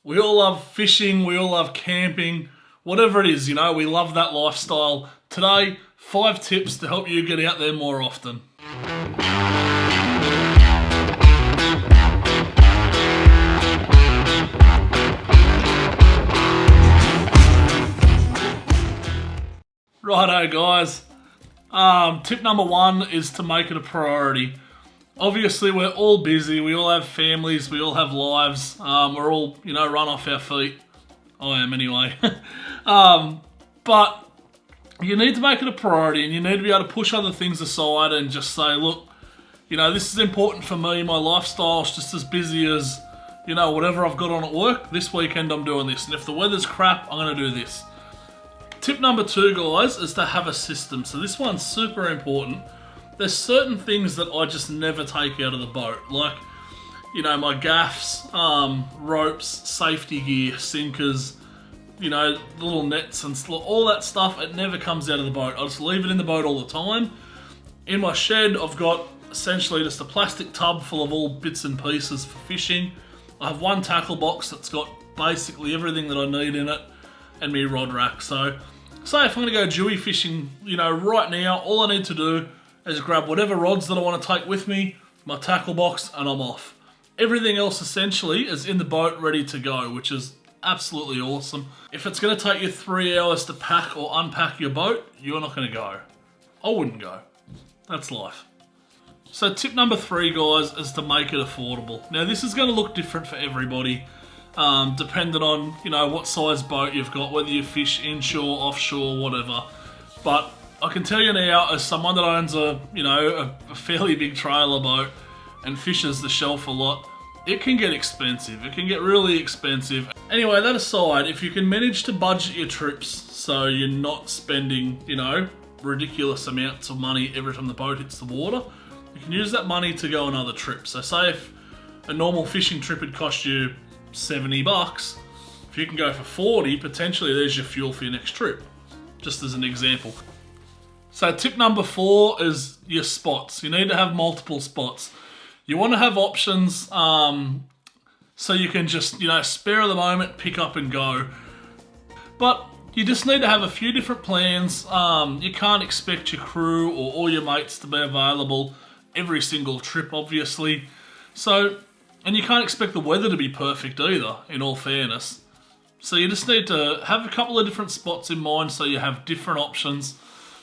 We all love fishing, we all love camping, whatever it is, we love that lifestyle. Today, 5 tips to help you get out there more often. Righto guys, tip number 1 is to make it a priority. Obviously we're all busy, we all have families, we all have lives, we're all, run off our feet. I am anyway. But you need to make it a priority and you need to be able to push other things aside and just say, look, this is important for me, my lifestyle's just as busy as, whatever I've got on at work. This weekend I'm doing this, and if the weather's crap, I'm going to do this. Tip number 2, guys, is to have a system. So this one's super important. There's certain things that I just never take out of the boat, like, my gaffs, ropes, safety gear, sinkers, little nets and all that stuff. It never comes out of the boat. I just leave it in the boat all the time. In my shed, I've got essentially just a plastic tub full of all bits and pieces for fishing. I have one tackle box that's got basically everything that I need in it, and my rod rack. So, say if I'm going to go dewy fishing, right now, all I need to do is grab whatever rods that I want to take with me, my tackle box, and I'm off. Everything else essentially is in the boat ready to go, which is absolutely awesome. If it's going to take you 3 hours to pack or unpack your boat, you're not going to go. I wouldn't go. That's life. So tip number 3, guys, is to make it affordable. Now this is going to look different for everybody, depending on, what size boat you've got, whether you fish inshore, offshore, whatever. But I can tell you now, as someone that owns a fairly big trailer boat and fishes the shelf a lot, it can get expensive. It can get really expensive. Anyway, that aside, if you can manage to budget your trips so you're not spending, ridiculous amounts of money every time the boat hits the water, you can use that money to go on other trips. So say if a normal fishing trip would cost you $70, if you can go for 40, potentially there's your fuel for your next trip, just as an example. So tip number 4 is your spots. You need to have multiple spots. You want to have options so you can just, spare of the moment, pick up and go. But you just need to have a few different plans. You can't expect your crew or all your mates to be available every single trip, obviously. So, and you can't expect the weather to be perfect either, in all fairness. So you just need to have a couple of different spots in mind so you have different options.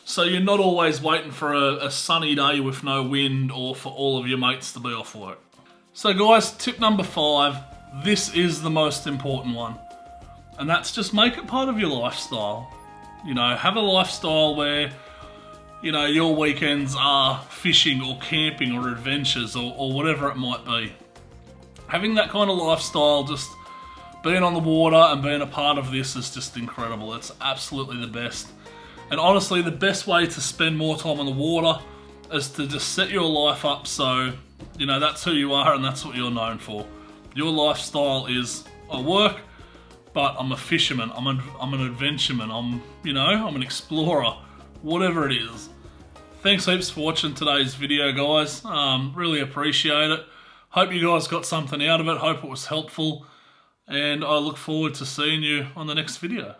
So you're not always waiting for a sunny day with no wind or for all of your mates to be off work. So guys, tip number 5, this is the most important one. And that's just make it part of your lifestyle. Have a lifestyle where, your weekends are fishing or camping or adventures or whatever it might be. Having that kind of lifestyle, just being on the water and being a part of this is just incredible. It's absolutely the best. And honestly, the best way to spend more time on the water is to just set your life up so, that's who you are and that's what you're known for. Your lifestyle is, I work, but I'm a fisherman, I'm an adventureman, I'm an explorer, whatever it is. Thanks heaps for watching today's video, guys. Really appreciate it. Hope you guys got something out of it, hope it was helpful, and I look forward to seeing you on the next video.